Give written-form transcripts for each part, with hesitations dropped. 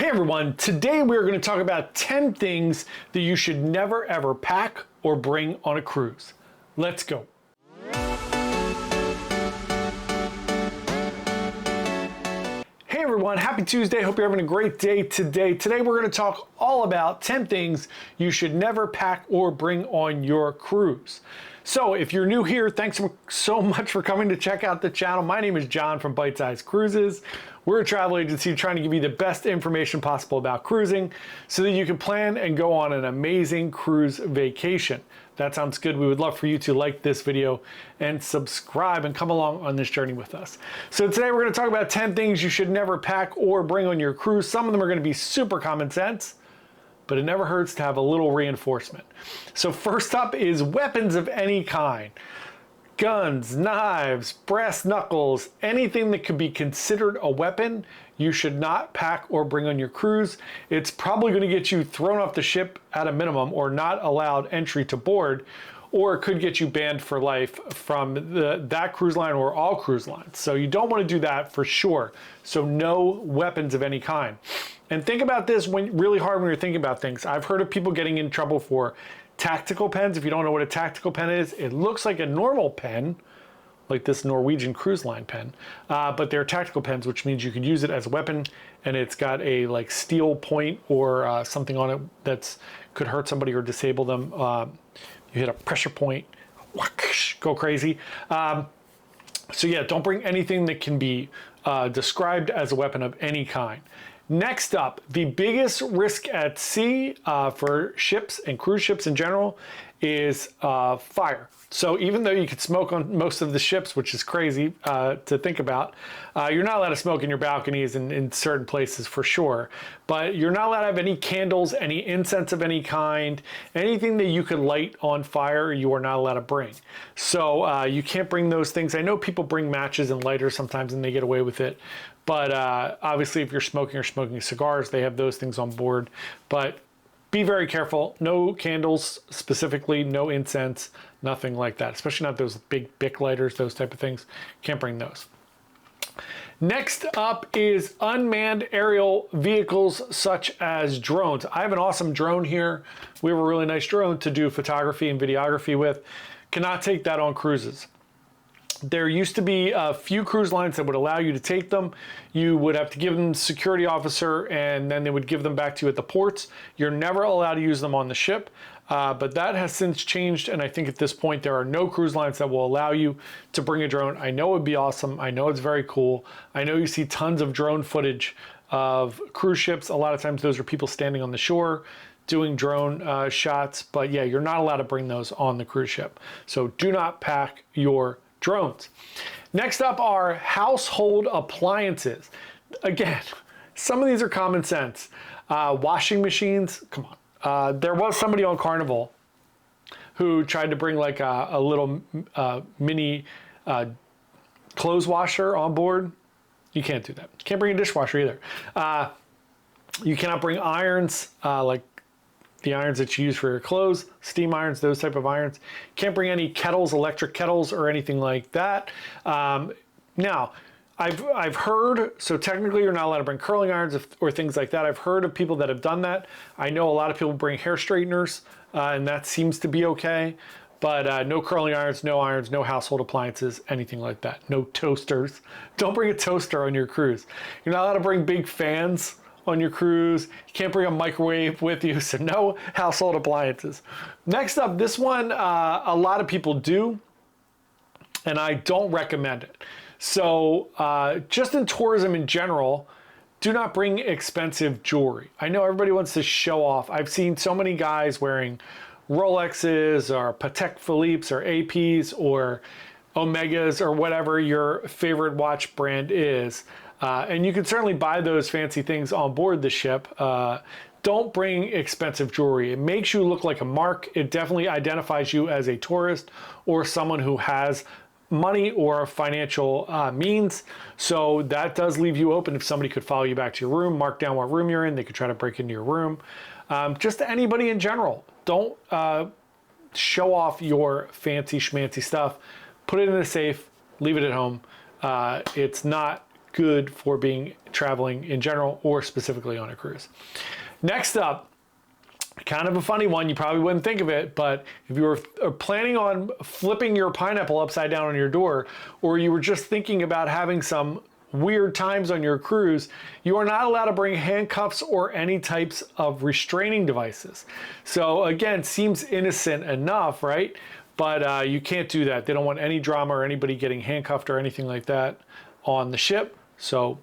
Hey everyone, today we're going to talk about 10 things that you should never ever pack or bring on a cruise. Let's go. Hey everyone, happy Tuesday. Hope you're having a great day today. Today we're going to talk all about 10 things you should never pack or bring on your cruise. So if you're new here, thanks so much for coming to check out the channel. My name is John from Byte Size Cruises. We're a travel agency trying to give you the best information possible about cruising so that you can plan and go on an amazing cruise vacation. That sounds good. We would love for you to like this video and subscribe and come along on this journey with us. So today we're going to talk about 10 things you should never pack or bring on your cruise. Some of them are going to be super common sense, but it never hurts to have a little reinforcement. So first up is weapons of any kind. Guns, knives, brass knuckles, anything that could be considered a weapon, you should not pack or bring on your cruise. It's probably going to get you thrown off the ship at a minimum or not allowed entry to board, or it could get you banned for life from that cruise line or all cruise lines. So you don't want to do that for sure. So no weapons of any kind. And think about this really hard when you're thinking about things. I've heard of people getting in trouble for tactical pens. If you don't know what a tactical pen is, it looks like a normal pen, like this Norwegian cruise line pen, but they're tactical pens, which means you could use it as a weapon, and it's got a like steel point or something on it that could hurt somebody or disable them. You hit a pressure point, whoosh, go crazy. So yeah, don't bring anything that can be described as a weapon of any kind. Next up, the biggest risk at sea for ships and cruise ships in general is fire. So even though you could smoke on most of the ships, which is crazy to think about, you're not allowed to smoke in your balconies and in certain places for sure. But you're not allowed to have any candles, any incense of any kind, anything that you could light on fire, you are not allowed to bring. So you can't bring those things. I know people bring matches and lighters sometimes and they get away with it. But obviously if you're smoking or smoking cigars, they have those things on board. But be very careful. No candles specifically, no incense, nothing like that. Especially not those big Bic lighters, those type of things. Can't bring those. Next up is unmanned aerial vehicles such as drones. I have an awesome drone here. We have a really nice drone to do photography and videography with. Cannot take that on cruises. There used to be a few cruise lines that would allow you to take them. You would have to give them security officer and then they would give them back to you at the ports. You're never allowed to use them on the ship, but that has since changed, and I think at this point there are no cruise lines that will allow you to bring a drone. I know it would be awesome. I know it's very cool. I know you see tons of drone footage of cruise ships. A lot of times those are people standing on the shore doing drone shots, but yeah, you're not allowed to bring those on the cruise ship. So do not pack your drones. Next up are household appliances. Again, some of these are common sense. Washing machines, come on. There was somebody on Carnival who tried to bring like a little mini clothes washer on board. You can't do that. You can't bring a dishwasher either. You cannot bring irons, like the irons that you use for your clothes, steam irons, those type of irons. Can't bring any kettles, electric kettles or anything like that. Now, I've heard, so technically you're not allowed to bring curling irons or things like that. I've heard of people that have done that. I know a lot of people bring hair straighteners and that seems to be okay. But no curling irons, no household appliances, anything like that. No toasters. Don't bring a toaster on your cruise. You're not allowed to bring big fans on your cruise. You can't bring a microwave with you, so no household appliances. Next up, this one a lot of people do, and I don't recommend it. So just in tourism in general, do not bring expensive jewelry. I know everybody wants to show off. I've seen so many guys wearing Rolexes or Patek Philippe's or APs or Omegas or whatever your favorite watch brand is. And you can certainly buy those fancy things on board the ship. Don't bring expensive jewelry. It makes you look like a mark. It definitely identifies you as a tourist or someone who has money or financial means. So that does leave you open if somebody could follow you back to your room, mark down what room you're in. They could try to break into your room. Just anybody in general. Don't show off your fancy schmancy stuff. Put it in a safe, leave it at home. It's not good for traveling in general or specifically on a cruise. Next up, kind of a funny one, you probably wouldn't think of it, but if you were planning on flipping your pineapple upside down on your door, or you were just thinking about having some weird times on your cruise, you are not allowed to bring handcuffs or any types of restraining devices. So again, seems innocent enough, right? But you can't do that. They don't want any drama or anybody getting handcuffed or anything like that on the ship. So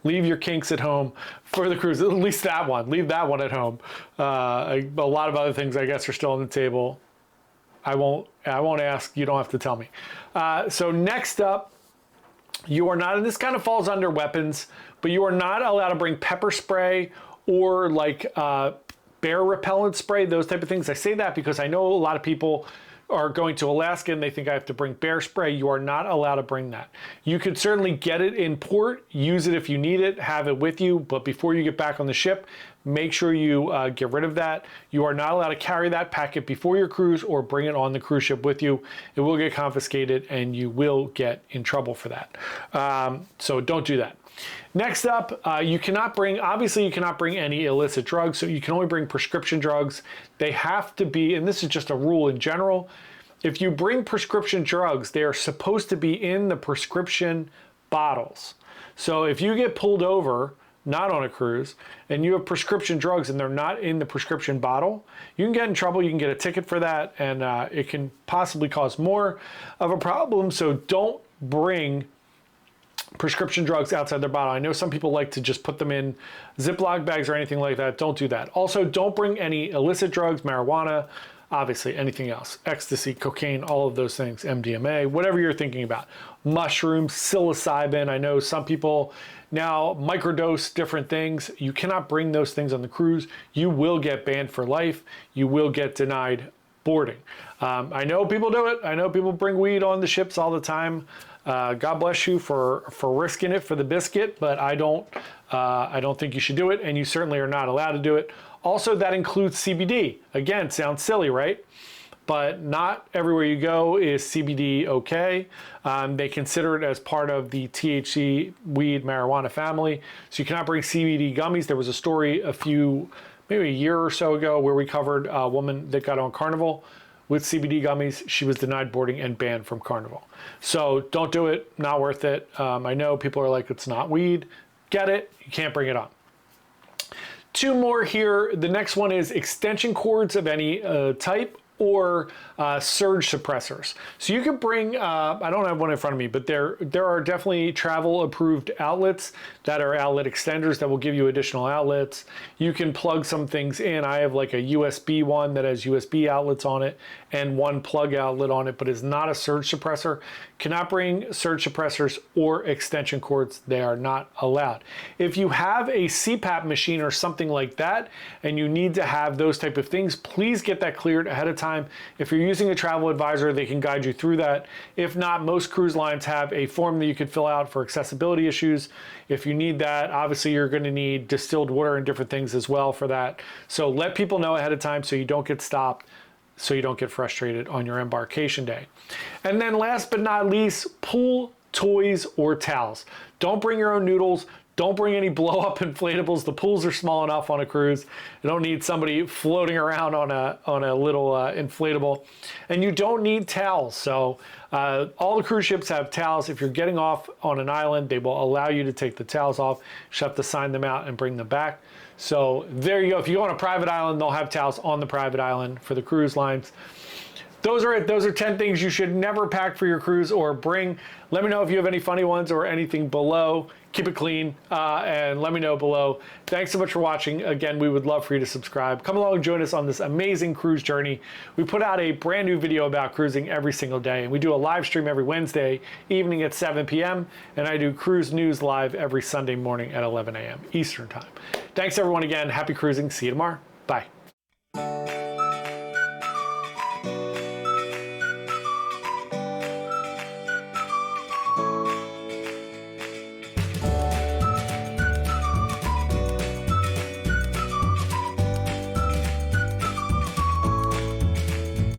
leave your kinks at home for the cruise, at least that one. Leave that one at home. A lot of other things, I guess, are still on the table. I won't ask. You don't have to tell me. So next up, you are not, and this kind of falls under weapons, but you are not allowed to bring pepper spray or like bear repellent spray, those type of things. I say that because I know a lot of people are going to Alaska and they think I have to bring bear spray. You are not allowed to bring that. You could certainly get it in port, use it if you need it, have it with you, but before you get back on the ship, make sure you get rid of that. You are not allowed to carry that packet before your cruise or bring it on the cruise ship with you. It will get confiscated and you will get in trouble for that. So don't do that. Next up, you cannot bring any illicit drugs, so you can only bring prescription drugs. They have to be, and this is just a rule in general, if you bring prescription drugs, they are supposed to be in the prescription bottles. So if you get pulled over, not on a cruise, and you have prescription drugs and they're not in the prescription bottle, you can get in trouble, you can get a ticket for that, and it can possibly cause more of a problem, so don't bring prescription drugs outside their bottle. I know some people like to just put them in Ziploc bags or anything like that. Don't do that. Also, don't bring any illicit drugs, marijuana, obviously anything else, ecstasy, cocaine, all of those things, MDMA, whatever you're thinking about. Mushrooms, psilocybin. I know some people now microdose different things. You cannot bring those things on the cruise. You will get banned for life. You will get denied boarding. I know people do it. I know people bring weed on the ships all the time. God bless you for risking it for the biscuit, but I don't think you should do it, and you certainly are not allowed to do it. Also, that includes CBD. Again, sounds silly, right? But not everywhere you go is CBD okay. They consider it as part of the THC, weed, marijuana family. So you cannot bring CBD gummies. There was a story maybe a year or so ago where we covered a woman that got on Carnival with CBD gummies. She was denied boarding and banned from Carnival. So don't do it, not worth it. I know people are like, it's not weed. Get it, you can't bring it on. Two more here. The next one is extension cords of any type or surge suppressors. So you could bring, I don't have one in front of me, but there are definitely travel approved outlets that are outlet extenders that will give you additional outlets. You can plug some things in. I have like a USB one that has USB outlets on it and one plug outlet on it, but is not a surge suppressor. Cannot bring surge suppressors or extension cords. They are not allowed. If you have a CPAP machine or something like that, and you need to have those type of things, please get that cleared ahead of time. If you're using a travel advisor, they can guide you through that. If not, most cruise lines have a form that you could fill out for accessibility issues. If you need that, obviously you're going to need distilled water and different things as well for that. So let people know ahead of time so you don't get stopped, so you don't get frustrated on your embarkation day. And then last but not least, pool toys or towels. Don't bring your own noodles. Don't bring any blow-up inflatables. The pools are small enough on a cruise. You don't need somebody floating around on a little inflatable. And you don't need towels. So all the cruise ships have towels. If you're getting off on an island, they will allow you to take the towels off. You just have to sign them out and bring them back. So there you go. If you go on a private island, they'll have towels on the private island for the cruise lines. Those are it. Those are 10 things you should never pack for your cruise or bring. Let me know if you have any funny ones or anything below. Keep it clean and let me know below. Thanks so much for watching. Again, we would love for you to subscribe. Come along and join us on this amazing cruise journey. We put out a brand new video about cruising every single day, and we do a live stream every Wednesday evening at 7 p.m. and I do cruise news live every Sunday morning at 11 a.m. Eastern time. Thanks everyone again. Happy cruising. See you tomorrow. Bye.